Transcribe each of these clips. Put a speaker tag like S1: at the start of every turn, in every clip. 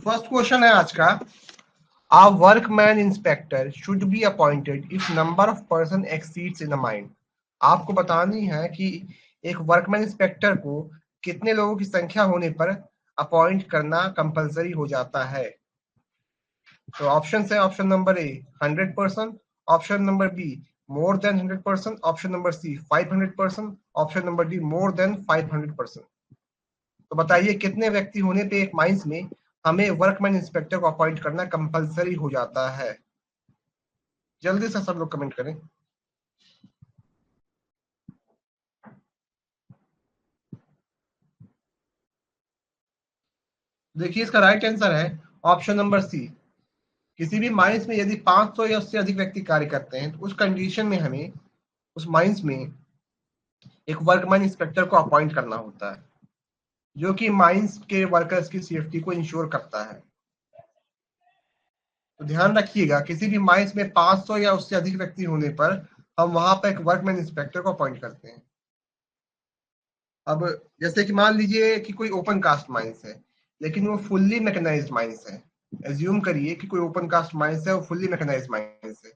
S1: First question है आज का, A workman inspector should be appointed if number of person exceeds in a mine. आपको बतानी है कि एक वर्कमैन इंस्पेक्टर को कितने लोगों की संख्या होने पर अपॉइंट करना कंपलसरी हो जाता है। तो ऑप्शन है, option number A 100%, option number B more than 100%, option number C 500%, option number D more than 500%। तो बताइए कितने व्यक्ति होने पे एक माइंस में हमें वर्कमैन इंस्पेक्टर को अपॉइंट करना कंपलसरी हो जाता है। जल्दी से सब लोग कमेंट करें। देखिए इसका राइट आंसर है ऑप्शन नंबर सी। किसी भी माइंस में यदि 500 या उससे अधिक व्यक्ति कार्य करते हैं तो उस कंडीशन में हमें उस माइंस में एक वर्कमैन इंस्पेक्टर को अपॉइंट करना होता है, जो कि माइंस के वर्कर्स की सेफ्टी को इंश्योर करता है। तो ध्यान रखिएगा, किसी भी माइंस में 500 या उससे अधिक व्यक्ति होने पर हम वहां पर एक वर्कमैन इंस्पेक्टर को अपॉइंट करते हैं। अब जैसे कि मान लीजिए कि कोई ओपन कास्ट माइंस है लेकिन वो फुल्ली मैकेनाइज्ड माइंस है। एज्यूम करिए कि कोई ओपन कास्ट माइंस है, वो फुल्ली मैकेनाइज्ड माइंस है।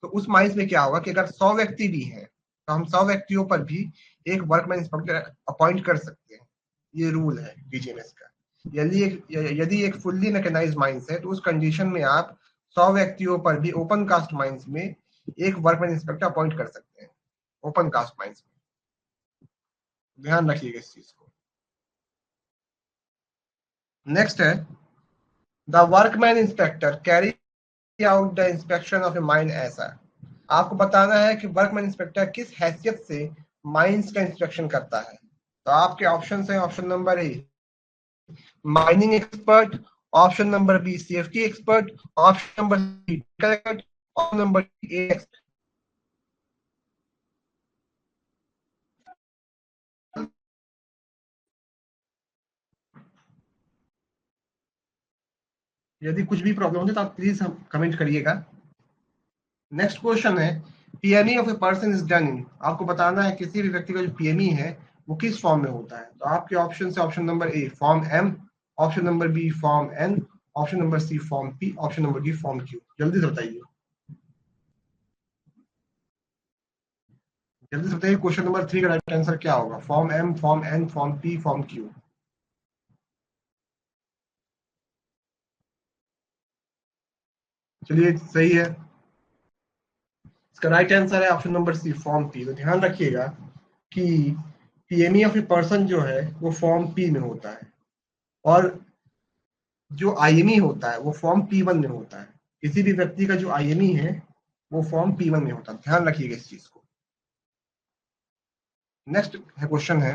S1: तो उस माइंस में क्या होगा कि अगर 100 व्यक्ति भी हैं तो हम 100 व्यक्तियों पर भी एक वर्कमैन इंस्पेक्टर अपॉइंट कर सकते हैं। ये रूल है बीजीएमएस का। यदि एक फुल्ली मैकेनाइज्ड माइंस है तो उस कंडीशन में आप 100 व्यक्तियों पर भी ओपन कास्ट माइंस में एक वर्कमैन इंस्पेक्टर अपॉइंट कर सकते हैं, ओपन कास्ट माइंस में। ध्यान रखिएगा इस चीज को। नेक्स्ट है, the workman inspector carry out the inspection of A mine ऐसा। आपको बताना है कि वर्कमैन इंस्पेक्टर किस हैसियत से माइंस का इंस्पेक्शन करता है। तो आपके ऑप्शन है, option number A mining expert, option number B safety expert, option number C expert, option number A expert. यदि कुछ भी प्रॉब्लम हो तो आप प्लीज हम कमेंट करिएगा। नेक्स्ट क्वेश्चन है, PME of a person is done in. आपको बताना है किसी भी व्यक्ति का जो पीएमई है वो किस फॉर्म में होता है। तो आपके ऑप्शन है, option number A form M, option number B form N, option number C form P, option number D form Q. जल्दी से बताइए, जल्दी से बताइए क्वेश्चन नंबर 3 का राइट आंसर क्या होगा। Form M, form N, form P, form Q. चलिए सही है, इसका राइट आंसर है option number C form P. तो ध्यान रखिएगा कि पीएमई ऑफ ए पर्सन जो है वो फॉर्म पी में होता है और जो आईएमई होता है वो फॉर्म P1 में होता है। किसी भी व्यक्ति का जो आईएमई है वो फॉर्म P1 में होता है। ध्यान रखिएगा इस चीज को। नेक्स्ट क्वेश्चन है,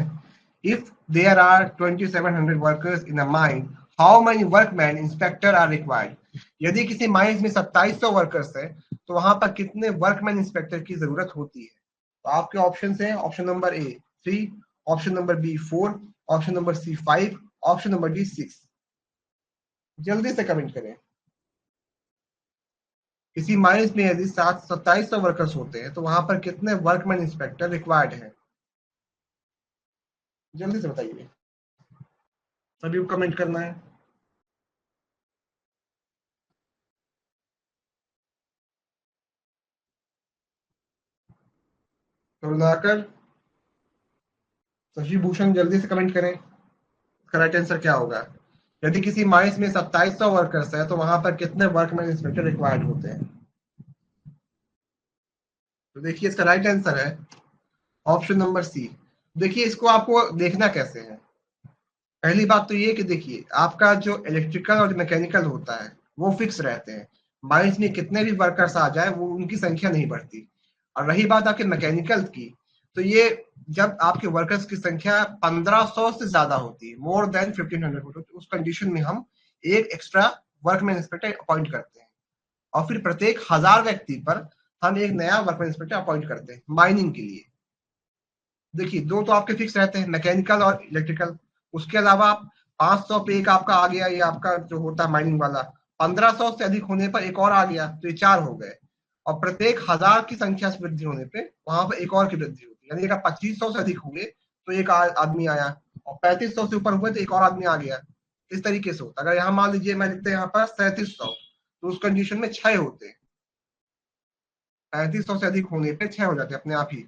S1: if there are 2700 workers in a mine, how many workman inspector are required. यदि किसी माइन में 2700 वर्कर्स है तो वहां पर कितने वर्कमैन इंस्पेक्टर की जरूरत होती है। तो आपके ऑप्शन है, option number A 3, option number B 4, option number C 5, option number D 6। जल्दी से कमेंट करें। किसी माइंस में यदि 2700 वर्कर्स होते हैं तो वहां पर कितने वर्कमैन इंस्पेक्टर रिक्वायर्ड है। जल्दी से बताइए, सभी को कमेंट करना है। करुणाकर, शशि भूषण, जल्दी से कमेंट करें, इसका राइट आंसर क्या होगा। यदि किसी माइंस में 2700 वर्कर्स है तो वहां पर कितने वर्कमैन इंस्पेक्टर रिक्वायर्ड होते हैं। तो देखिए इसका राइट आंसर है ऑप्शन नंबर सी। देखिए इसको आपको देखना कैसे है। पहली बात तो ये कि देखिए आपका जो इलेक्ट्रिकल और मैकेनिकल होता है वो फिक्स रहते हैं। माइंस में कितने भी वर्कर्स आ जाए वो उनकी संख्या नहीं बढ़ती। और रही बात आपके मैकेनिकल की, तो ये जब आपके वर्कर्स की संख्या 1500 से ज्यादा होती है, मोर देन 1500 होती है, तो उस कंडीशन में हम एक एक्स्ट्रा वर्कमैन इंस्पेक्टर अपॉइंट करते हैं और फिर प्रत्येक 1000 व्यक्ति पर हम एक नया वर्कमैन इंस्पेक्टर अपॉइंट करते हैं माइनिंग के लिए। देखिए दो तो आपके फिक्स रहते हैं, मैकेनिकल और इलेक्ट्रिकल। उसके अलावा 500 पे एक आपका आ गया, ये आपका जो होता है माइनिंग वाला। 1500 से अधिक होने पर एक और आ गया, तो ये 4 हो गए। और प्रत्येक 1000 की संख्या से वृद्धि होने पे वहां पर एक और की वृद्धि होती है। यानी अगर 2500 से अधिक हुए तो एक आदमी आया और 3500 से ऊपर हुए तो एक और आदमी आ गया। इस तरीके से होता है। अगर यहाँ मान लीजिए मैं लिखते हैं यहाँ पर 3700, तो उस कंडीशन में 6 होते हैं। 3500 से अधिक होने पे 6 हो जाते हैं अपने आप ही।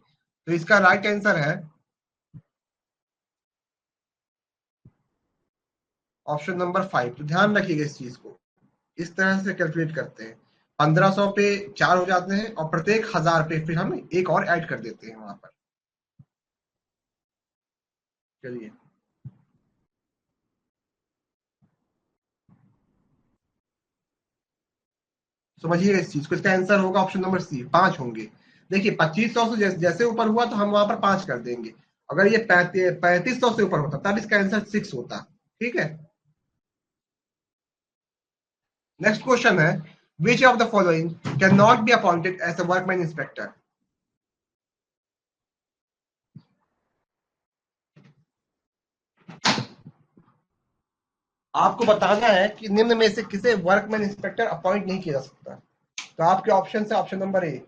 S1: तो इसका राइट आंसर है ऑप्शन नंबर 5। तो ध्यान रखिएगा इस चीज को, इस तरह से कैलकुलेट करते हैं। 1500 पे 4 हो जाते हैं और प्रत्येक 1000 पे फिर हम एक और ऐड कर देते हैं वहां पर। चलिए, समझिएगा इस चीज को। इसका आंसर होगा ऑप्शन नंबर सी, 5 होंगे। देखिए 2500 से जैसे ऊपर हुआ तो हम वहां पर 5 कर देंगे। अगर ये 3500 से ऊपर होता तब इसका आंसर 6 होता। ठीक है, नेक्स्ट क्वेश्चन है, which of the following can not be appointed as a workman inspector. आपको बताना है कि निम्न में से किसे वर्कमैन इंस्पेक्टर अपॉइंट नहीं किया जा सकता। तो आपके ऑप्शन है, option number A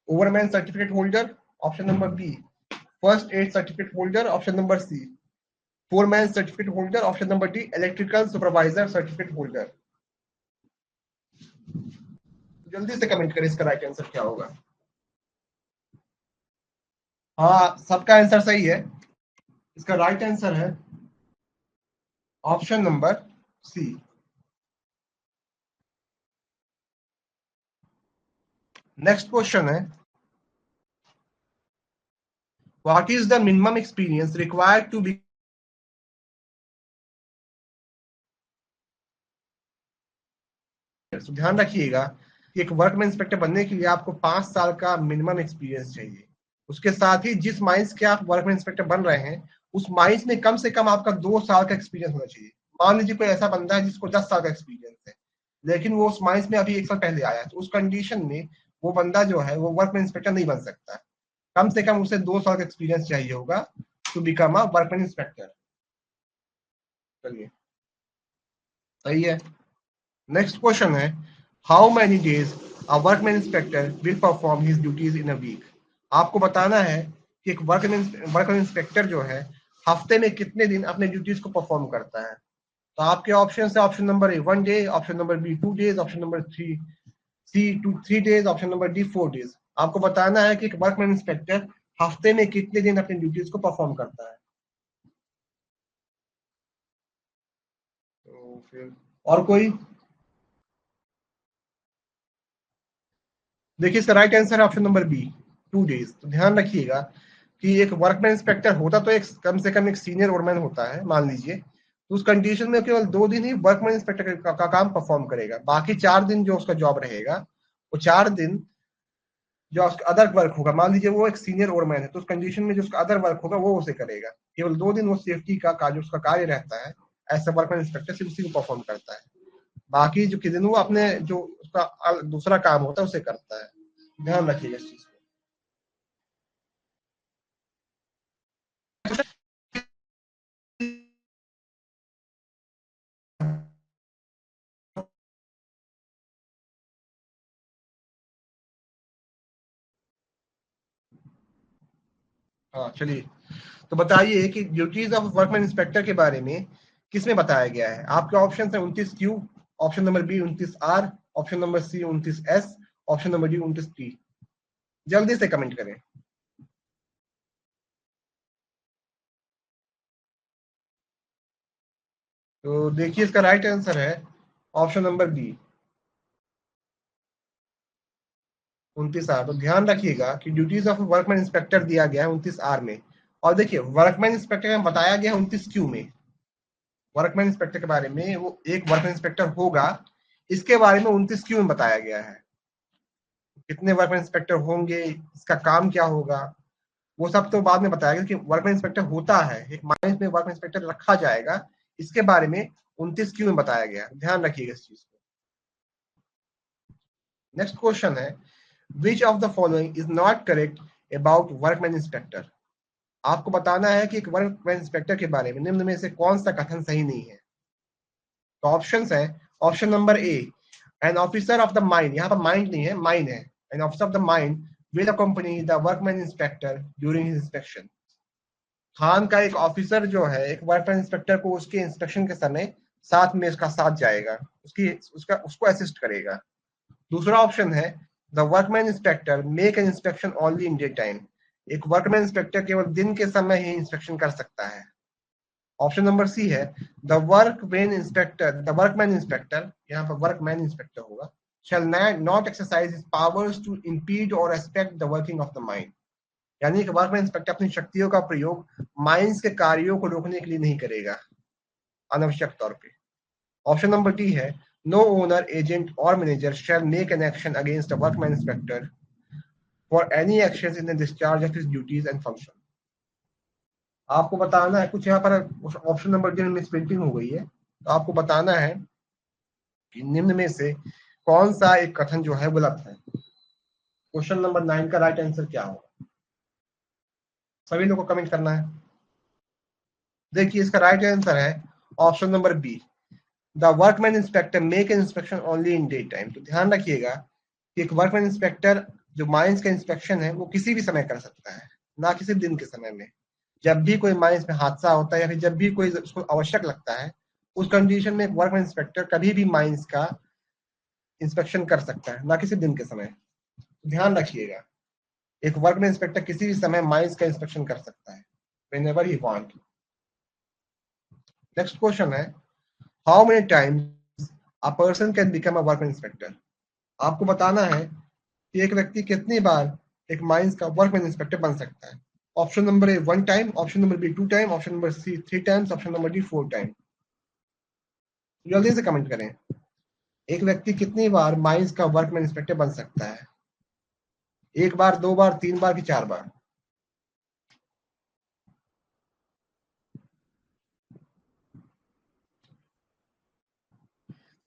S1: overman certificate holder, option number B first aid certificate holder, option number C foreman certificate holder, option number D electrical supervisor certificate holder. जल्दी से कमेंट करें इसका राइट आंसर क्या होगा। हाँ, सबका आंसर सही है। इसका राइट आंसर है option number C. Next question है, what is the minimum experience required to be. ध्यान रखिएगा कि एक वर्कमैन इंस्पेक्टर बनने के लिए आपको 5 साल का मिनिमम एक्सपीरियंस चाहिए। उसके साथ ही जिस माइंस के आप वर्कमैन इंस्पेक्टर बन रहे हैं उस माइंस में कम से कम आपका 2 साल का एक्सपीरियंस होना चाहिए। मान लीजिए कोई ऐसा बंदा है जिसको 10 साल का एक्सपीरियंस है, लेकिन वो उस माइंस में अभी 1 साल पहले आया है, तो उस कंडीशन में वो बंदा जो है वो वर्कमैन इंस्पेक्टर नहीं बन सकता। कम से कम उसे 2 साल का एक्सपीरियंस चाहिए होगा to become a workman inspector. चलिए, सही है। नेक्स्ट क्वेश्चन है, how many days a workman inspector will perform his duties in a week. आपको बताना है कि एक वर्कमैन इंस्पेक्टर जो है हफ्ते में कितने दिन अपने ड्यूटीज को परफॉर्म करता है। तो आपके ऑप्शन है, option number A 1 day, option number B 2 days, option number C 3 days, option number D 4 days. आपको बताना है कि एक वर्कमैन इंस्पेक्टर हफ्ते में कितने दिन अपनी ड्यूटीज को परफॉर्म करता है। तो फिर और कोई, देखिए इसका राइट आंसर है ऑप्शन नंबर बी 2 डेज। तो ध्यान रखिएगा कि एक वर्कमैन इंस्पेक्टर होता तो एक कम से कम एक सीनियर वर्कमैन होता है मान लीजिए, तो उस कंडीशन में केवल 2 दिन ही वर्कमैन इंस्पेक्टर का काम परफॉर्म करेगा। बाकी 4 दिन जो उसका जॉब रहेगा वो 4 दिन जो उसका अदर वर्क होगा, मान लीजिए वो एक सीनियर ओवरमैन है तो उस कंडीशन में जो उसका अदर वर्क होगा वो उसे करेगा। केवल 2 दिन वो सेफ्टी का जो उसका कार्य रहता है ऐसा वर्कमैन इंस्पेक्टर सिर्फ उसी को परफॉर्म करता है। बाकी जो दिन वो अपने जो उसका दूसरा काम होता है उसे करता है। ध्यान रखिएगा इस चीज को। हाँ चलिए, तो बताइए कि ड्यूटीज ऑफ वर्कमैन इंस्पेक्टर के बारे में किसमें बताया गया है। आपके ऑप्शन है 29Q, option number B 29R, option number C 29S, option number D 29T। जल्दी से कमेंट करें। तो देखिए इसका राइट आंसर है ऑप्शन नंबर बी 29R। तो ध्यान रखिएगा कि ड्यूटीज ऑफ वर्कमैन इंस्पेक्टर दिया गया है 29R में, और देखिए वर्कमैन इंस्पेक्टर में बताया गया है 29Q में। वर्कमैन इंस्पेक्टर के बारे में वो एक वर्कमैन इंस्पेक्टर होगा, इसके बारे में 29Q में बताया गया है। कितने वर्कमैन इंस्पेक्टर होंगे, इसका काम क्या होगा, वो सब तो बाद में बताया कि वर्कमैन इंस्पेक्टर होता है, एक माइंस में वर्कमैन इंस्पेक्टर रखा जाएगा, इसके बारे में 29Q में बताया गया। ध्यान रखिएगा इस चीज को। नेक्स्ट क्वेश्चन है, which of the following is not correct about workman inspector. आपको बताना है कि एक वर्कमैन इंस्पेक्टर के बारे में निम्न में से कौन सा कथन सही नहीं है। तो ऑप्शंस है, option number A an officer of the mine, यहाँ पर माइंड नहीं है माइन है, an officer of the mine will accompany the workman inspector during his inspection. Khan का एक ऑफिसर जो है एक वर्कमैन इंस्पेक्टर को उसके इंस्पेक्शन के समय साथ में उसका साथ जाएगा, उसको असिस्ट करेगा। दूसरा ऑप्शन है the workman inspector make an inspection only in day time. एक वर्कमैन इंस्पेक्टर केवल दिन के समय ही इंस्पेक्शन कर सकता है। ऑप्शन नंबर सी है द वर्कमैन इंस्पेक्टर, यहाँ पर वर्कमैन इंस्पेक्टर होगा, shall not exercise his powers to impede or restrict the working of the mine। यानी कि वर्कमैन इंस्पेक्टर अपनी शक्तियों का प्रयोग माइंस के कार्यों को रोकने के लिए नहीं करेगा अनावश्यक तौर पे। ऑप्शन नंबर डी है नो ओनर एजेंट और manager shell make an action against the workman inspector for any action in the discharge of his duties and function. आपको बताना है कुछ यहाँ पर ऑप्शन नंबर डी में मिसप्रिंटिंग हो गई है, तो आपको बताना है कि निम्न में से कौन सा एक कथन जो है गलत है। क्वेश्चन नंबर 9 का राइट आंसर क्या होगा, सभी लोगों को कमेंट करना है। देखिए इसका राइट आंसर है option number be the workman inspector make an inspection only in day time. तो ध्यान रखिएगा कि एक वर्कमैन इंस्पेक्टर जो माइंस का इंस्पेक्शन है वो किसी भी समय कर सकता है, ना किसी दिन के समय में। जब भी कोई माइंस में हादसा होता है या फिर जब भी कोई उसको आवश्यक लगता है, उस कंडीशन में एक वर्कमैन इंस्पेक्टर कभी भी माइंस का इंस्पेक्शन कर सकता है, ना किसी दिन के समय। ध्यान रखिएगा एक वर्कमैन इंस्पेक्टर किसी भी समय माइंस का इंस्पेक्शन कर सकता है whenever he want। Next question है how many times a person can become a workman inspector. आपको बताना है कि एक व्यक्ति कितनी बार एक माइंस का वर्कमैन इंस्पेक्टर बन सकता है। Option number A 1 time, option number B 2 time, option number C 3 times, option number D 4 time. जल्दी से कमेंट करें एक व्यक्ति कितनी बार माइंस का वर्कमैन इंस्पेक्टर बन सकता है, एक बार, 2 बार, 3 बार की 4 बार।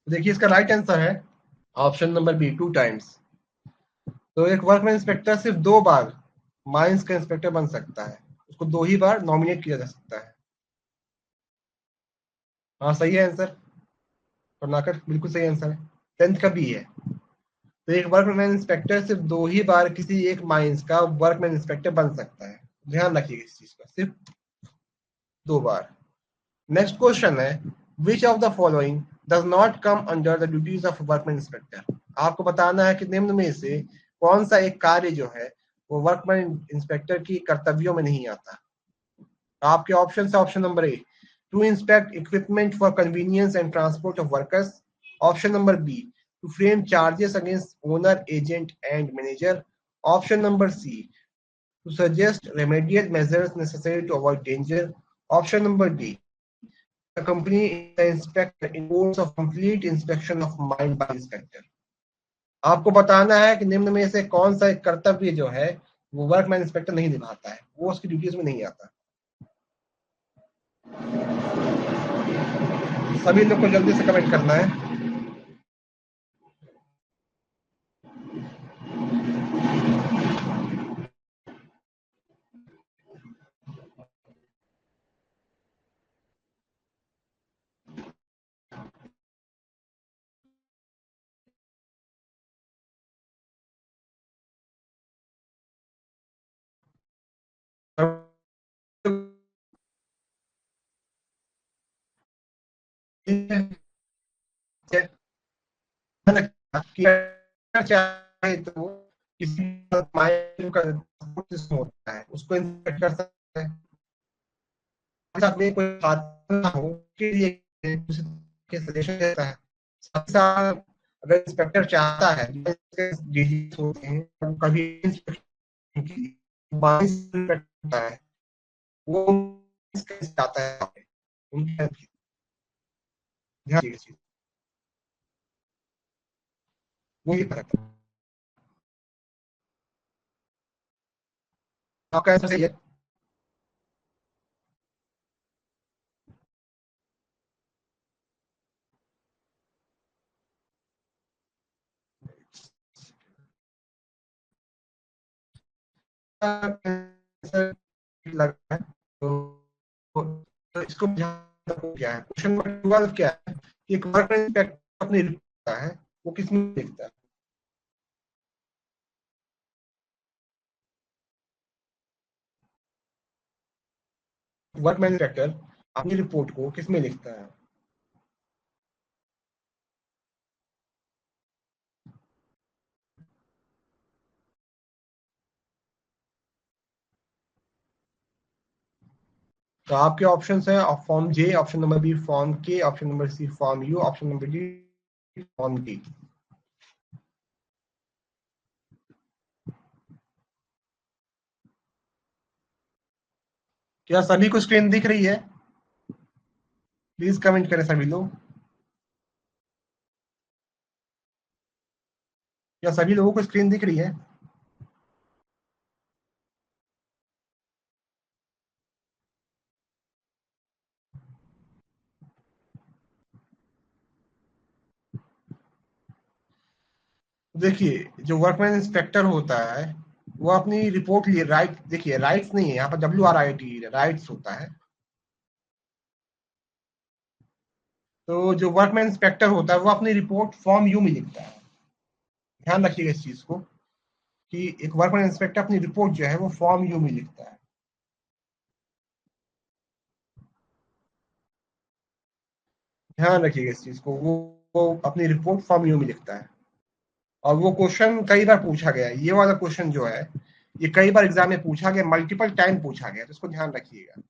S1: देखिए इसका राइट आंसर है ऑप्शन नंबर बी 2 टाइम्स। तो एक वर्कमैन इंस्पेक्टर सिर्फ 2 बार माइंस का इंस्पेक्टर बन सकता है, उसको 2 ही बार नॉमिनेट किया जा सकता है। हाँ सही है आंसर, कर्नाकर बिल्कुल सही आंसर है, 10th का बी है। तो एक वर्कमैन इंस्पेक्टर सिर्फ 2 ही बार किसी एक माइंस का वर्कमैन इंस्पेक्टर बन सकता है, ध्यान रखिएगा इस चीज का, सिर्फ 2 बार। नेक्स्ट क्वेश्चन है which of the following does not come under the duties of workman inspector. आपको बताना है कि निम्न में से कौन सा एक कार्य जो है वो वर्कमैन इंस्पेक्टर की कर्तव्यों में नहीं आता। आपके ऑप्शन है option number A to inspect equipment for convenience and transport of workers, option number B to frame charges against owner agent and manager, option number C to suggest remedial measures necessary to avoid danger, option number D accompany the inspector in course of complete inspection of mine by inspector। आपको बताना है कि निम्न में से कौन सा एक कर्तव्य जो है वो वर्कमैन इंस्पेक्टर नहीं निभाता है, वो उसकी ड्यूटीज में नहीं आता। सभी लोग को जल्दी से कमेंट करना है। चाहे तो किसी का होता है उसको इंस्पेक्ट कर सकते हैं, साथ में कोई हादसा ना हो के लिए के सजेशन देता है। साथ ही साथ अगर इंस्पेक्टर चाहता है डीजी होते हैं तो कभी इंस्पेक्शन की होता है वो चाहता है उनके ध्यान रखिए चीज वो ये फर्क है। आपका आंसर सही है। आंसर लग रहा है तो इसको क्या है, क्वेश्चन नंबर 12 क्या है कि एक वर्क इंस्पेक्टर अपनी लिखता है वो किसमें लिखता है। वर्क इंस्पेक्टर अपनी रिपोर्ट को किसमें लिखता है। तो आपके ऑप्शन है form J, option number B form K, option number C form U, option number D form D. क्या सभी को स्क्रीन दिख रही है? प्लीज कमेंट करें सभी लोग। क्या सभी लोगों को स्क्रीन दिख रही है? देखिए, जो वर्कमैन इंस्पेक्टर होता है वो अपनी रिपोर्ट लिए राइट, देखिए राइट्स नहीं है यहाँ पर, WRIT राइट्स होता है। तो जो वर्कमैन इंस्पेक्टर होता है वो अपनी रिपोर्ट फॉर्म यू में लिखता है। ध्यान रखिएगा इस चीज को कि एक वर्कमैन इंस्पेक्टर अपनी रिपोर्ट जो है वो फॉर्म यू में लिखता है। ध्यान रखिएगा इस चीज को, वो अपनी रिपोर्ट फॉर्म यू में लिखता है। और वो क्वेश्चन कई बार पूछा गया है, ये वाला क्वेश्चन जो है ये कई बार एग्जाम में पूछा गया, मल्टीपल टाइम पूछा गया, तो इसको ध्यान रखिएगा।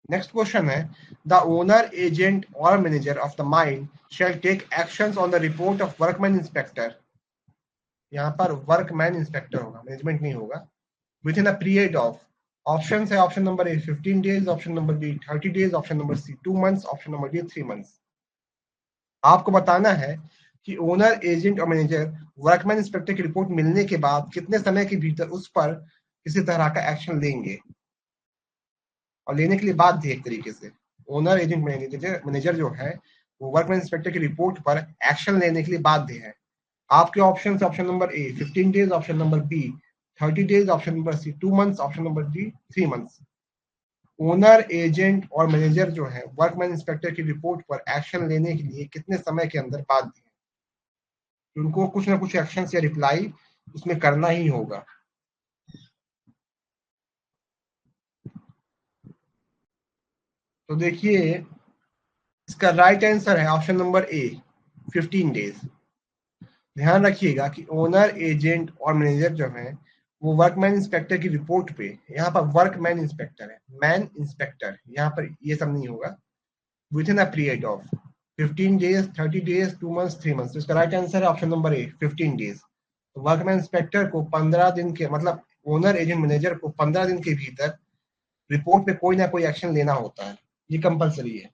S1: नेक्स्ट क्वेश्चन है, द ओनर एजेंट और manager of the mine shall take actions on the report of workman inspector. यहाँ पर वर्कमैन इंस्पेक्टर होगा, मैनेजमेंट नहीं होगा। Within a period of, option है option number A 15 days, option number B 30 days, option number C 2 months, option number D 3 months. आपको बताना है कि ओनर एजेंट और मैनेजर वर्कमैन इंस्पेक्टर की रिपोर्ट मिलने के बाद कितने समय के भीतर उस पर किसी तरह का एक्शन लेंगे, और लेने के लिए बाध्य है एक तरीके से। ओनर एजेंट मैनेजर जो है वो वर्कमैन इंस्पेक्टर की रिपोर्ट पर एक्शन लेने के लिए बाध्य है। आपके option, option number A 15 days, option number B 30 days, option number C 2 months, option number D 3 months. Owner agent और मैनेजर जो है वर्कमैन इंस्पेक्टर की रिपोर्ट पर एक्शन लेने के लिए कितने समय के अंदर बाध्य है, उनको कुछ ना कुछ एक्शन या रिप्लाई उसमें करना ही होगा। तो देखिए, इसका राइट आंसर है ऑप्शन नंबर ए 15 डेज। ध्यान रखिएगा कि ओनर एजेंट और मैनेजर जो है वो वर्कमैन इंस्पेक्टर की रिपोर्ट पे, यहाँ पर वर्कमैन इंस्पेक्टर है, मैन इंस्पेक्टर, यहाँ पर ये सब नहीं होगा। Within a period of 15 days, 30 days, 2 months, 3 months. तो इसका राइट आंसर है ऑप्शन नंबर ए 15 डेज। तो वर्कमैन इंस्पेक्टर को 15 दिन के, मतलब ओनर एजेंट मैनेजर को 15 दिन के भीतर रिपोर्ट पे कोई ना कोई एक्शन लेना होता है, ये कंपलसरी है।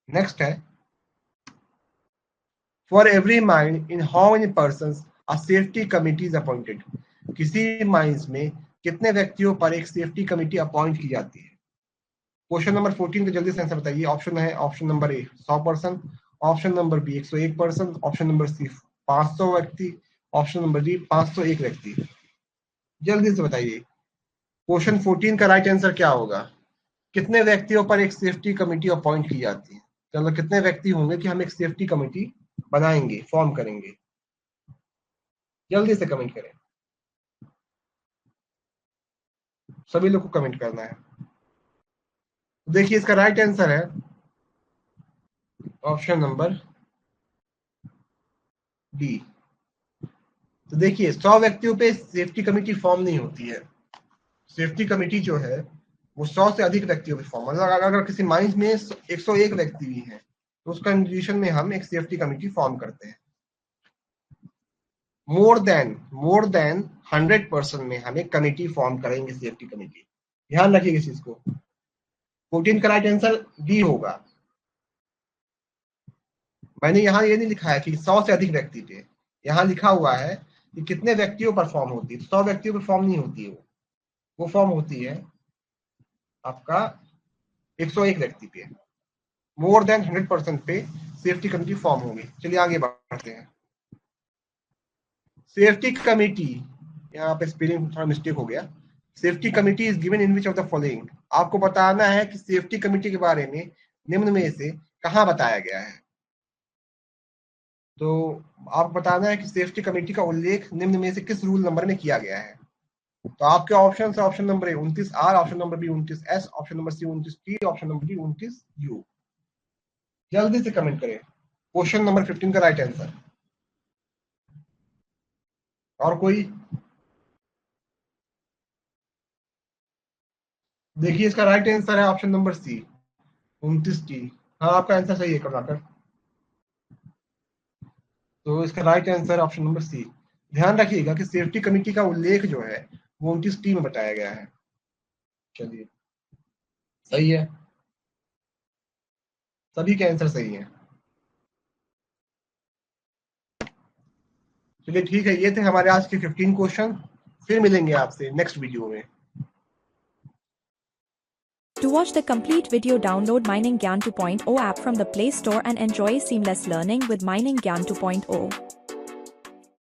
S1: नेक्स्ट है, for every mine in how many person a safety committee is appointed. किसी माइंस में कितने व्यक्तियों पर एक सेफ्टी कमिटी अपॉइंट की जाती है। क्वेश्चन नंबर 14 का जल्दी से आंसर बताइए। ऑप्शन है option number A 100%, option number B 101%, option number C 500 व्यक्ति, ऑप्शन नंबर डी 501 व्यक्ति। जल्दी से बताइए, क्वेश्चन 14 का राइट आंसर क्या होगा? कितने व्यक्तियों पर एक सेफ्टी कमेटी अपॉइंट की जाती है? चलो, कितने व्यक्ति होंगे कि हम एक सेफ्टी कमेटी बनाएंगे, फॉर्म करेंगे? जल्दी से कमेंट करें, सभी लोग को कमेंट करना है। देखिए, इसका राइट आंसर है ऑप्शन नंबर डी। तो देखिए, 100 व्यक्तियों पे सेफ्टी कमेटी फॉर्म नहीं होती है। सेफ्टी कमेटी जो है वो 100 से अधिक व्यक्तियों पे फॉर्म, मतलब अगर किसी माइंस में 101 व्यक्ति भी हैं तो उस कंडीशन में हम एक सेफ्टी कमेटी फॉर्म करते हैं। मोर देन 100% में हम एक कमेटी फॉर्म करेंगे, सेफ्टी कमेटी। ध्यान रखिएगा इस चीज को। 14 का राइट आंसर डी होगा। मैंने यहाँ ये नहीं लिखा है कि 100 से अधिक व्यक्ति पे, यहाँ लिखा हुआ है कि कितने व्यक्तियों पर फॉर्म होती है। 100 व्यक्तियों पर फॉर्म नहीं होती है, वो फॉर्म होती है आपका 101 व्यक्ति पे। मोर देन 100% पे सेफ्टी कमेटी फॉर्म होगी। चलिए आगे बढ़ते हैं। सेफ्टी कमेटी, यहाँ पे स्पेलिंग थोड़ा मिस्टेक हो गया। Safety committee is given in which of the following. आपको बताना है कि सेफ्टी कमेटी के बारे में निम्न में से कहाँ बताया गया है। तो आप बताना है कि सेफ्टी कमेटी का उल्लेख निम्न में से किस रूल नंबर में किया गया है। तो आपके ऑप्शन है option number A 29R, option number B 29S, option number C 29T, option number D 29U। जल्दी से कमेंट करें क्वेश्चन नंबर 15 का राइट आंसर। और कोई? देखिए इसका राइट आंसर है ऑप्शन नंबर सी, 29 टी। हाँ, आपका आंसर सही है कमलाकर। तो इसका right answer option number C. ध्यान रखिएगा कि सेफ्टी कमेटी का उल्लेख जो है वो 29 टी में बताया गया है। चलिए, सही है, सभी के आंसर सही है। चलिए ठीक है, ये थे हमारे आज के 15 क्वेश्चन। फिर मिलेंगे आपसे नेक्स्ट वीडियो में।
S2: To watch the complete video, download Mining Gyan 2.0 app from the Play Store and enjoy seamless learning with Mining Gyan 2.0.